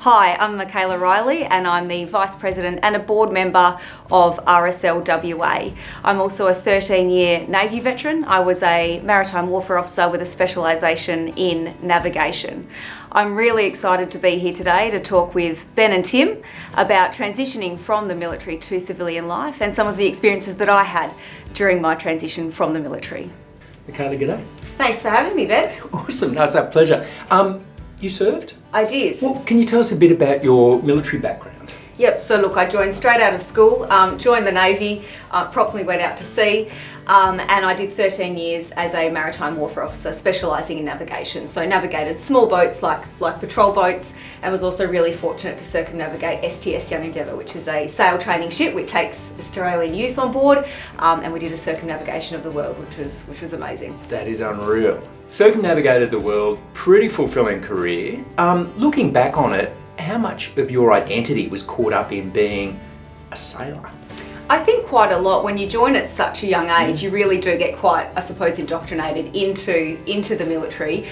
Hi, I'm Miquela Riley and I'm the Vice President and a board member of RSLWA. I'm also a 13-year Navy veteran. I was a maritime warfare officer with a specialisation in navigation. I'm really excited to be here today to talk with Ben and Tim about transitioning from the military to civilian life and some of the experiences that I had during my transition from the military. Miquela, g'day. Thanks for having me, Ben. Awesome, no, it's our pleasure. You served? I did. Well, can you tell us a bit about your military background? Yep, so look, I joined straight out of school, joined the Navy, promptly went out to sea, and I did 13 years as a maritime warfare officer specialising in navigation. So navigated small boats like patrol boats, and was also really fortunate to circumnavigate STS Young Endeavour, which is a sail training ship which takes Australian youth on board, and we did a circumnavigation of the world, which was amazing. That is unreal. Circumnavigated the world, pretty fulfilling career. Looking back on it, how much of your identity was caught up in being a sailor? I think quite a lot. When you join at such a young age, you really do get quite, I suppose, indoctrinated into the military.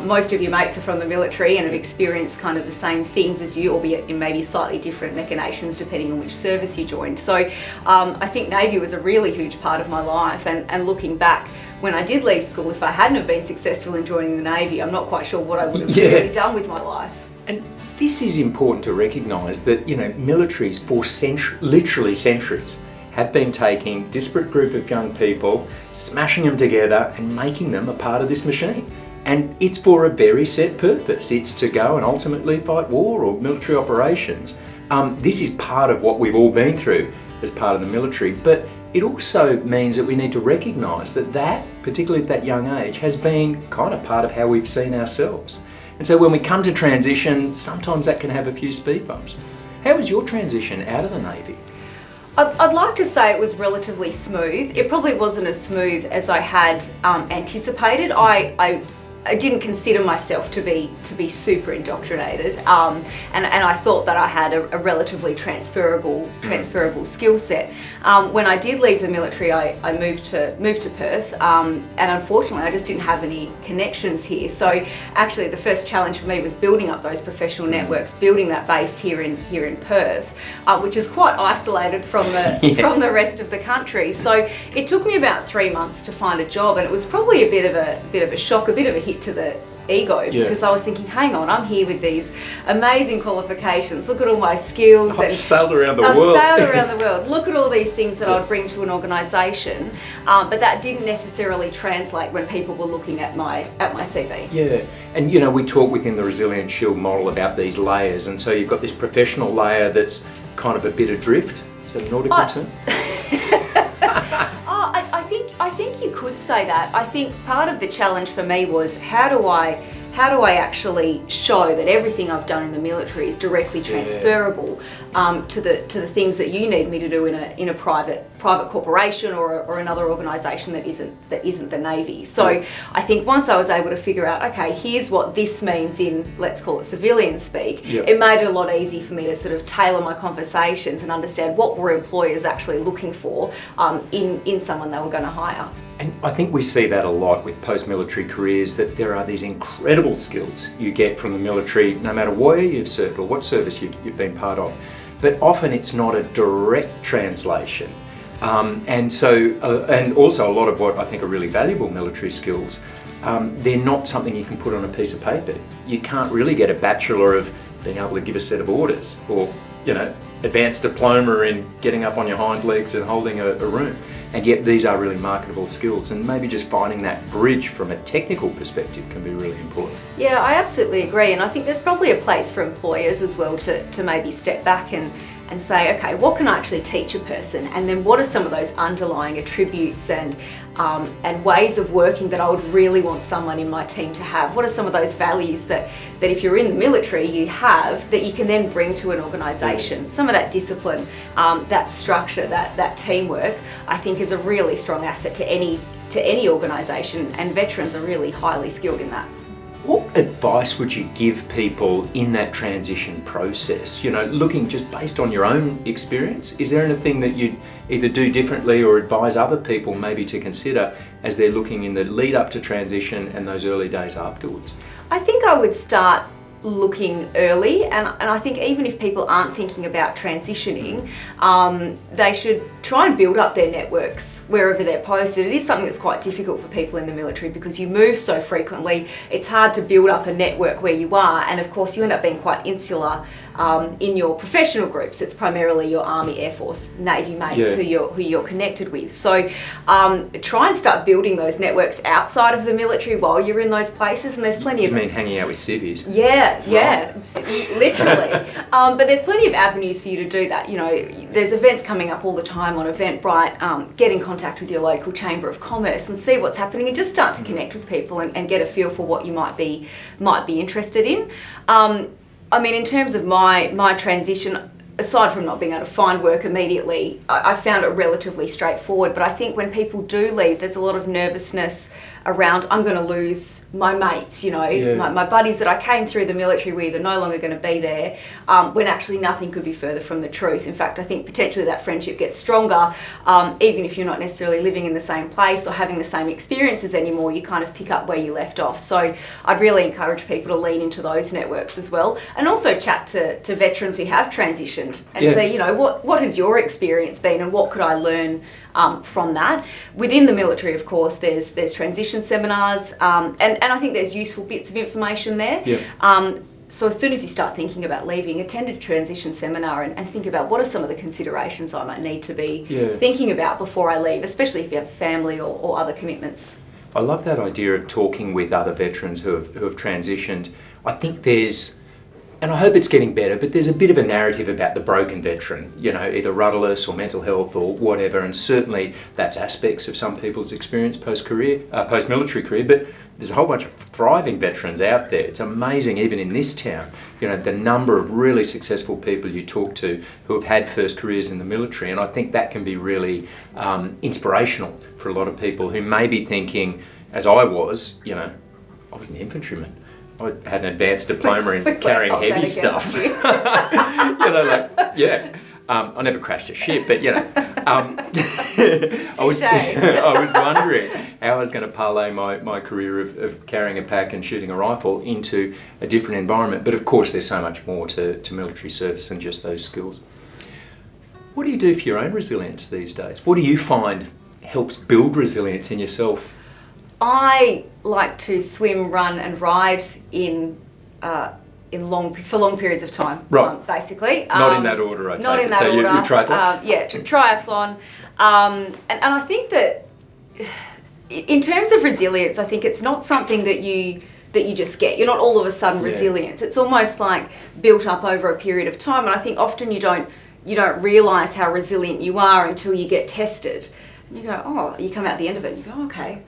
Most of your mates are from the military and have experienced kind of the same things as you, albeit in maybe slightly different machinations depending on which service you joined. So I think Navy was a really huge part of my life, and looking back, when I did leave school, if I hadn't have been successful in joining the Navy, I'm not quite sure what I would have really done with my life. And this is important to recognise that, you know, militaries for literally centuries have been taking disparate group of young people, smashing them together and making them a part of this machine. And it's for a very set purpose. It's to go and ultimately fight war or military operations. This is part of what we've all been through as part of the military, but it also means that we need to recognise that, particularly at that young age, has been kind of part of how we've seen ourselves. And so when we come to transition, sometimes that can have a few speed bumps. How was your transition out of the Navy? I'd like to say it was relatively smooth. It probably wasn't as smooth as I had anticipated. I didn't consider myself to be super indoctrinated, and I thought that I had a relatively transferable skill set. When I did leave the military, I moved to Perth, and unfortunately I just didn't have any connections here. So actually the first challenge for me was building up those professional networks, building that base here in Perth, which is quite isolated from the rest of the country. So it took me about 3 months to find a job, and it was probably a bit of a shock, a bit of a hit to the ego, because I was thinking, hang on, I'm here with these amazing qualifications, look at all my skills. I've sailed around the world. I've sailed around the world. Look at all these things that I'd bring to an organisation, but that didn't necessarily translate when people were looking at my CV. Yeah, and you know, we talk within the Resilient Shield model about these layers, and so you've got this professional layer that's kind of a bit adrift. Is that a nautical term? I think you could say that. I think part of the challenge for me was how do I actually show that everything I've done in the military is directly transferable to the things that you need me to do in a private corporation or another organisation that isn't the Navy. So I think once I was able to figure out, okay, here's what this means in, let's call it civilian speak, it made it a lot easier for me to sort of tailor my conversations and understand what were employers actually looking for in someone they were going to hire. And I think we see that a lot with post-military careers, that there are these incredible skills you get from the military, no matter where you've served or what service you've been part of. But often it's not a direct translation. And also a lot of what I think are really valuable military skills, they're not something you can put on a piece of paper. You can't really get a bachelor of being able to give a set of orders, or, you know, advanced diploma in getting up on your hind legs and holding a room. And yet these are really marketable skills, and maybe just finding that bridge from a technical perspective can be really important. Yeah, I absolutely agree, and I think there's probably a place for employers as well to maybe step back and say, okay, what can I actually teach a person, and then what are some of those underlying attributes and ways of working that I would really want someone in my team to have? What are some of those values that if you're in the military you have, that you can then bring to an organisation? Some of that discipline, that structure, that teamwork, I think is a really strong asset to any organisation, and veterans are really highly skilled in that. What advice would you give people in that transition process? You know, looking just based on your own experience, is there anything that you'd either do differently or advise other people maybe to consider as they're looking in the lead up to transition and those early days afterwards? I think I would start looking early, and I think even if people aren't thinking about transitioning, they should try and build up their networks wherever they're posted. It is something that's quite difficult for people in the military because you move so frequently. It's hard to build up a network where you are, and of course you end up being quite insular in your professional groups. It's primarily your Army, Air Force, Navy mates who you're connected with. So try and start building those networks outside of the military while you're in those places, and there's plenty of... You mean hanging out with civvies? Yeah, literally. But there's plenty of avenues for you to do that. You know, there's events coming up all the time on Eventbrite. Get in contact with your local Chamber of Commerce and see what's happening, and just start to connect with people and get a feel for what you might be interested in. I mean, in terms of my transition, aside from not being able to find work immediately, I found it relatively straightforward. But I think when people do leave, there's a lot of nervousness around, I'm going to lose my mates, you know, my buddies that I came through the military with are no longer going to be there, when actually nothing could be further from the truth. In fact, I think potentially that friendship gets stronger, even if you're not necessarily living in the same place or having the same experiences anymore. You kind of pick up where you left off. So I'd really encourage people to lean into those networks as well, and also chat to veterans who have transitioned and say, you know, what has your experience been and what could I learn from that. Within the military, of course, there's transition seminars, and I think there's useful bits of information there. So as soon as you start thinking about leaving, attend a transition seminar and think about what are some of the considerations I might need to be thinking about before I leave, especially if you have family or other commitments. I love that idea of talking with other veterans who have transitioned. I think there's, and I hope it's getting better, but there's a bit of a narrative about the broken veteran, you know, either rudderless or mental health or whatever, and certainly that's aspects of some people's experience post-military career, but there's a whole bunch of thriving veterans out there. It's amazing, even in this town, you know, the number of really successful people you talk to who have had first careers in the military, and I think that can be really inspirational for a lot of people who may be thinking, as I was, you know, I was an infantryman. I had an advanced diploma in carrying heavy stuff. You know, like, I never crashed a ship, but, you know, I was wondering how I was going to parlay my career of carrying a pack and shooting a rifle into a different environment. But of course, there's so much more to military service than just those skills. What do you do for your own resilience these days? What do you find helps build resilience in yourself? I like to swim, run and ride for long periods of time, basically. Not in that order, I take it. Not in that order. You triathlon? Triathlon. And I think that in terms of resilience, I think it's not something that you just get. You're not all of a sudden resilient. It's almost like built up over a period of time. And I think often you don't realise how resilient you are until you get tested. And you go, you come out the end of it and you go, okay.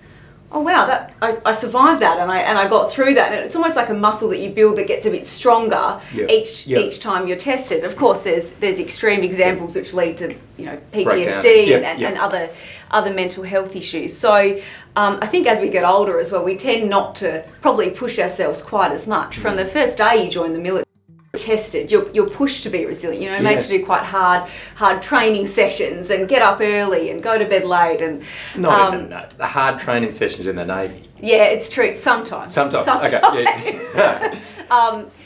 Oh wow, that I survived that and I got through that, and it's almost like a muscle that you build that gets a bit stronger each time you're tested. Of course, there's extreme examples which lead to, you know, PTSD and other mental health issues. So I think as we get older as well, we tend not to probably push ourselves quite as much. From the first day you join the military, tested, you're pushed to be resilient, you know, made to do quite hard training sessions and get up early and go to bed late and the hard training sessions in the Navy. Yeah, it's true. Sometimes. Okay.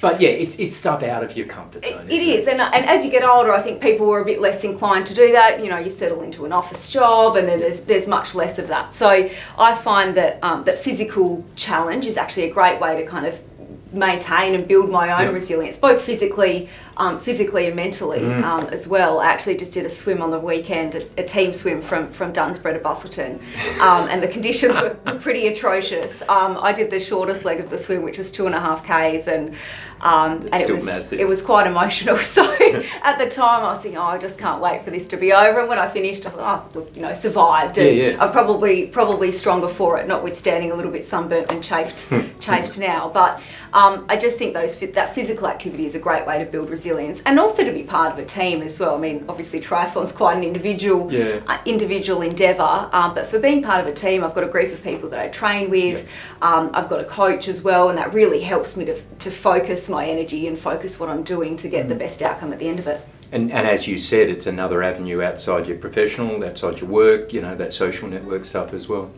But yeah, it's stuff out of your comfort zone. It is, and as you get older, I think people are a bit less inclined to do that. You know, you settle into an office job, and then there's much less of that. So I find that that physical challenge is actually a great way to kind of maintain and build my own resilience, both physically and mentally as well. I actually just did a swim on the weekend, a team swim from Dunsborough to Busselton, and the conditions were pretty atrocious. I did the shortest leg of the swim, which was 2.5 Ks, and it was quite emotional. So at the time I was thinking, I just can't wait for this to be over. And when I finished, I thought, look, you know, survived. And I'm probably stronger for it, notwithstanding a little bit sunburnt and chafed now. But I just think that physical activity is a great way to build resilience, and also to be part of a team as well. I mean, obviously triathlon's quite an individual endeavour, but for being part of a team, I've got a group of people that I train with. I've got a coach as well, and that really helps me to focus my energy and focus what I'm doing to get the best outcome at the end of it. And as you said, it's another avenue outside your professional, outside your work, you know, that social network stuff as well.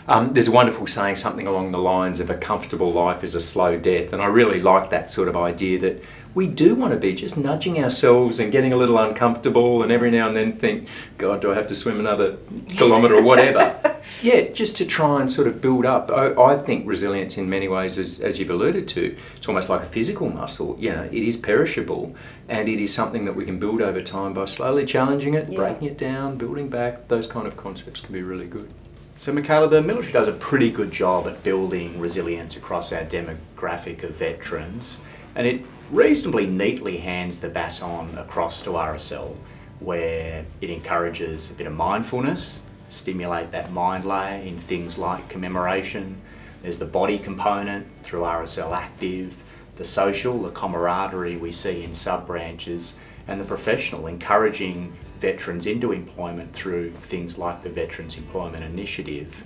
There's a wonderful saying, something along the lines of a comfortable life is a slow death, and I really like that sort of idea that we do want to be just nudging ourselves and getting a little uncomfortable, and every now and then think, God, do I have to swim another kilometre or whatever? Yeah, just to try and sort of build up. I think resilience in many ways, as you've alluded to, it's almost like a physical muscle. You know, it is perishable, and it is something that we can build over time by slowly challenging it, breaking it down, building back. Those kind of concepts can be really good. So Miquela, the military does a pretty good job at building resilience across our demographic of veterans, and it reasonably neatly hands the baton across to RSL, where it encourages a bit of mindfulness, stimulate that mind layer in things like commemoration. There's the body component through RSL Active, the social, the camaraderie we see in sub-branches, and the professional, encouraging veterans into employment through things like the Veterans Employment Initiative.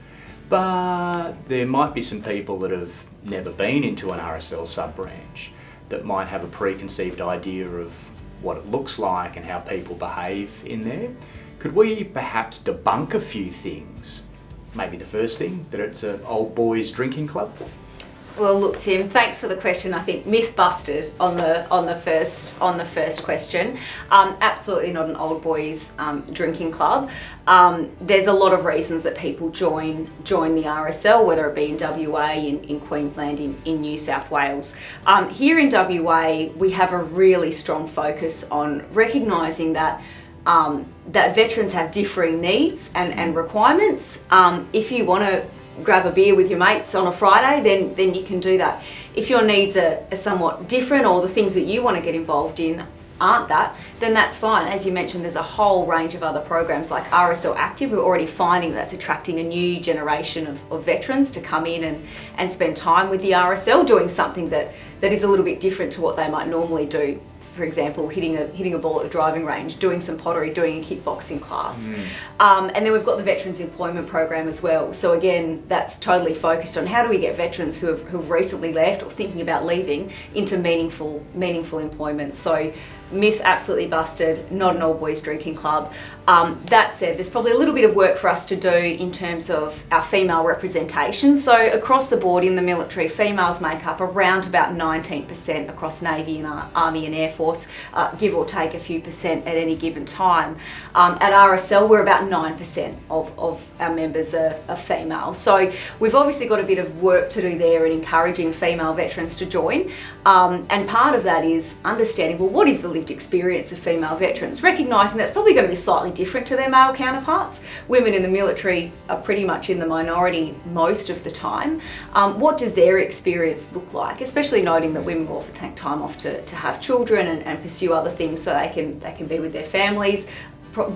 But there might be some people that have never been into an RSL sub-branch that might have a preconceived idea of what it looks like and how people behave in there. Could we perhaps debunk a few things? Maybe the first thing, that it's an old boys drinking club? Well, look, Tim, thanks for the question. I think myth busted on the first question. Absolutely not an old boys drinking club. There's a lot of reasons that people join the RSL, whether it be in WA, in Queensland, in New South Wales. Here in WA, we have a really strong focus on recognising that that veterans have differing needs and requirements. If you want to grab a beer with your mates on a Friday, then you can do that. If your needs are somewhat different, or the things that you want to get involved in aren't that, then that's fine. As you mentioned, there's a whole range of other programs like RSL Active. We're already finding that's attracting a new generation of veterans to come in and spend time with the RSL, doing something that is a little bit different to what they might normally do. For example, hitting a ball at the driving range, doing some pottery, doing a kickboxing class. And then we've got the Veterans Employment Program as well. So again, that's totally focused on how do we get veterans who've recently left or thinking about leaving into meaningful employment. So myth absolutely busted, not an old boys drinking club. That said, there's probably a little bit of work for us to do in terms of our female representation. So across the board in the military, females make up around about 19% across Navy and Army and Air Force, give or take a few percent at any given time. At RSL, we're about 9% of our members are female. So we've obviously got a bit of work to do there in encouraging female veterans to join. And part of that is understanding, well, what is the lived experience of female veterans? Recognising that's probably going to be slightly different to their male counterparts. Women in the military are pretty much in the minority most of the time. What does their experience look like? Especially noting that women will often take time off to have children and pursue other things so they can be with their families,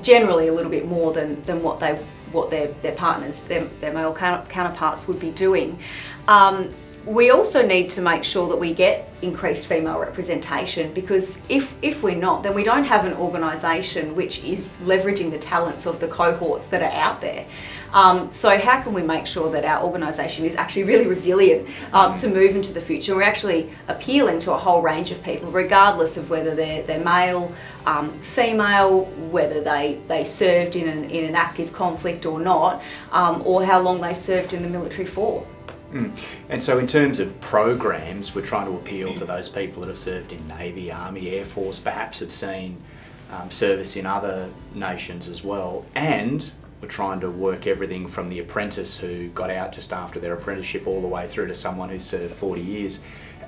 generally a little bit more than what their partners, their male counterparts would be doing. We also need to make sure that we get increased female representation, because if we're not, then we don't have an organisation which is leveraging the talents of the cohorts that are out there. So how can we make sure that our organisation is actually really resilient to move into the future? We're actually appealing to a whole range of people, regardless of whether they're male, female, whether they served in an active conflict or not, or how long they served in the military for. And so in terms of programs, we're trying to appeal to those people that have served in Navy, Army, Air Force, perhaps have seen service in other nations as well, and we're trying to work everything from the apprentice who got out just after their apprenticeship all the way through to someone who served 40 years.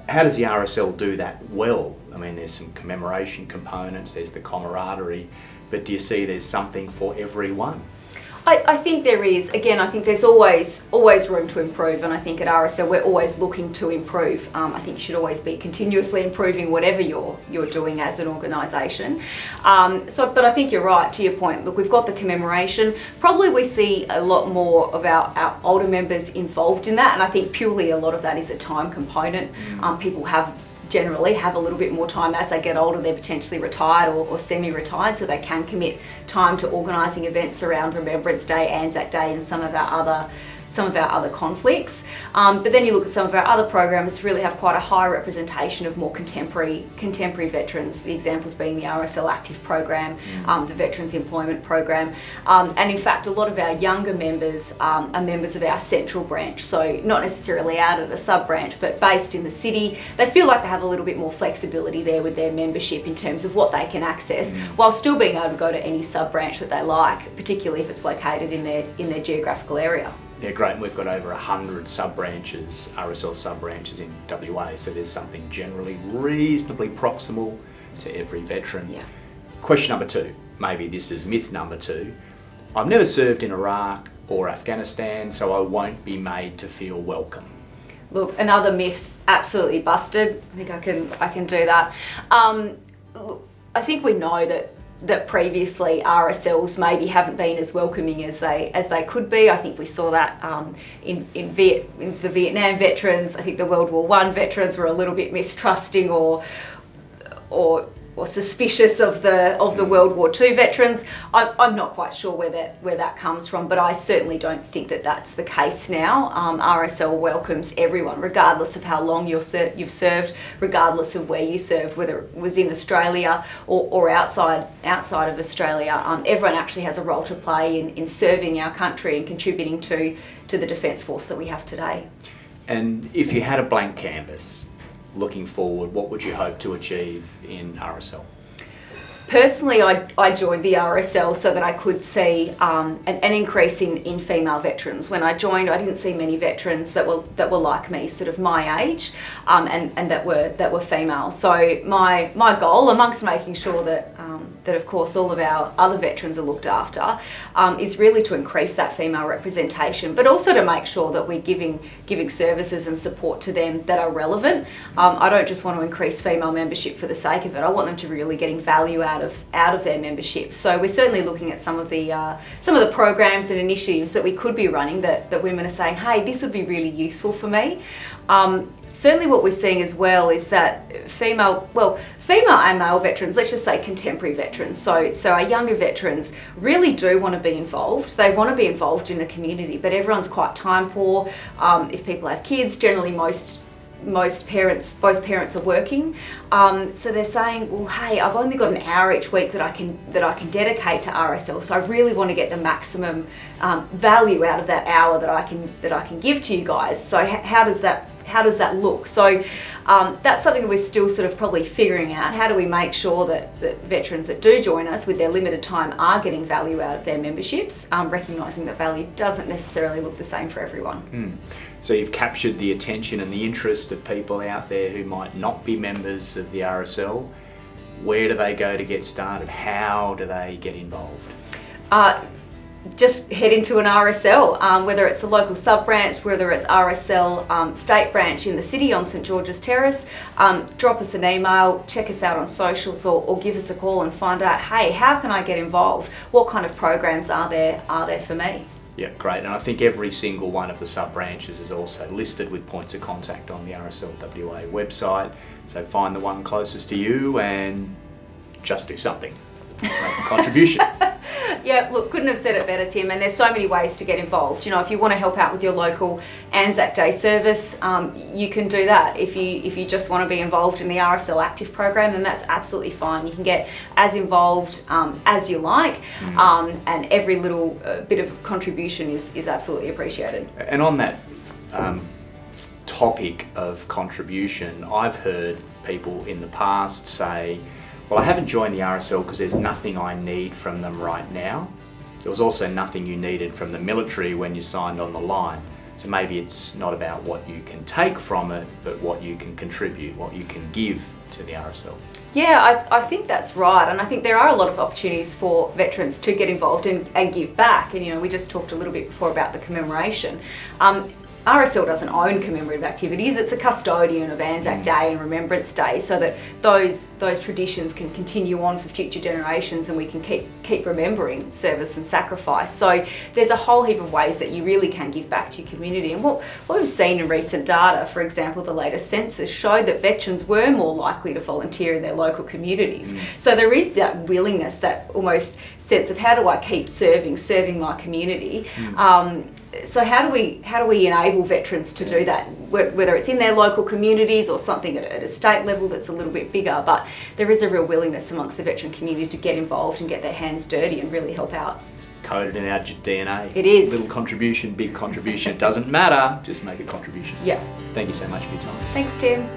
How does the RSL do that well? I mean, there's some commemoration components, there's the camaraderie, but do you see there's something for everyone? I think there is. Again, I think there's always room to improve, and I think at RSL we're always looking to improve. I think you should always be continuously improving whatever you're doing as an organisation. But I think you're right to your point. Look, we've got the commemoration. Probably we see a lot more of our older members involved in that, and I think purely a lot of that is a time component. People generally have a little bit more time as they get older. They're potentially retired or semi-retired, so they can commit time to organising events around Remembrance Day, Anzac Day, and some of our other some of our other conflicts. But then you look at some of our other programs, really have quite a high representation of more contemporary veterans. The examples being the RSL Active program, the Veterans Employment program, and in fact a lot of our younger members are members of our central branch, so not necessarily out at a sub-branch but based in the city. They feel like they have a little bit more flexibility there with their membership in terms of what they can access, while still being able to go to any sub-branch that they like, particularly if it's located in their geographical area. Yeah, great. And we've got over 100 sub-branches, RSL sub-branches in WA, so there's something generally reasonably proximal to every veteran. Yeah. Question number 2, maybe this is myth number 2. I've never served in Iraq or Afghanistan, so I won't be made to feel welcome. Look, another myth, absolutely busted. I think I can do that. Look, I think we know that previously RSLs maybe haven't been as welcoming as they could be. I think we saw that in the Vietnam veterans. I think the World War I veterans were a little bit mistrusting or suspicious of the World War II veterans. I'm not quite sure where that comes from, but I certainly don't think that that's the case now. RSL welcomes everyone, regardless of how long you've served, regardless of where you served, whether it was in Australia or outside of Australia. Everyone actually has a role to play in serving our country and contributing to the Defence Force that we have today. And if you had a blank canvas, looking forward, what would you hope to achieve in RSL? Personally, I joined the RSL so that I could see an increase in female veterans. When I joined, I didn't see many veterans that were like me, sort of my age, and that were female. So my goal, amongst making sure that of course all of our other veterans are looked after, is really to increase that female representation, but also to make sure that we're giving services and support to them that are relevant. I don't just want to increase female membership for the sake of it. I want them to really getting value out of their membership. So we're certainly looking at some of the programs and initiatives that we could be running that women are saying, hey, this would be really useful for me. Certainly what we're seeing as well is that female and male veterans, let's just say contemporary veterans, so our younger veterans really do want to be involved. They want to be involved in the community, but everyone's quite time poor. If people have kids, generally both parents are working, so they're saying, well, hey, I've only got an hour each week that I can dedicate to RSL, so I really want to get the maximum value out of that hour that I can give to you guys. So how does that look? So that's something that we're still sort of probably figuring out. How do we make sure that veterans that do join us with their limited time are getting value out of their memberships, recognising that value doesn't necessarily look the same for everyone. So you've captured the attention and the interest of people out there who might not be members of the RSL. Where do they go to get started? How do they get involved? Just head into an RSL, whether it's a local sub-branch, whether it's RSL state branch in the city on St George's Terrace. Drop us an email, check us out on socials, or give us a call and find out, hey, how can I get involved? What kind of programs are there for me? Yeah, great. And I think every single one of the sub-branches is also listed with points of contact on the RSLWA website. So find the one closest to you and just do something. Make a contribution. Yeah, look, couldn't have said it better, Tim, and there's so many ways to get involved. You know, if you want to help out with your local Anzac Day service, you can do that. If you just want to be involved in the RSL Active program, then that's absolutely fine. You can get as involved as you like, and every little bit of contribution is absolutely appreciated. And on that topic of contribution, I've heard people in the past say, well, I haven't joined the RSL because there's nothing I need from them right now. There was also nothing you needed from the military when you signed on the line. So maybe it's not about what you can take from it, but what you can contribute, what you can give to the RSL. Yeah, I think that's right, and I think there are a lot of opportunities for veterans to get involved and give back. And you know, we just talked a little bit before about the commemoration. RSL doesn't own commemorative activities. It's a custodian of Anzac Day and Remembrance Day, so that those traditions can continue on for future generations, and we can keep remembering service and sacrifice. So there's a whole heap of ways that you really can give back to your community. And what we've seen in recent data, for example, the latest census showed that veterans were more likely to volunteer in their local communities. So there is that willingness, that almost sense of how do I keep serving my community. So how do we enable veterans to do that? Whether it's in their local communities or something at a state level that's a little bit bigger, but there is a real willingness amongst the veteran community to get involved and get their hands dirty and really help out. Coded in our DNA. It is. Little contribution, big contribution. It doesn't matter. Just make a contribution. Yeah. Thank you so much for your time. Thanks, Tim.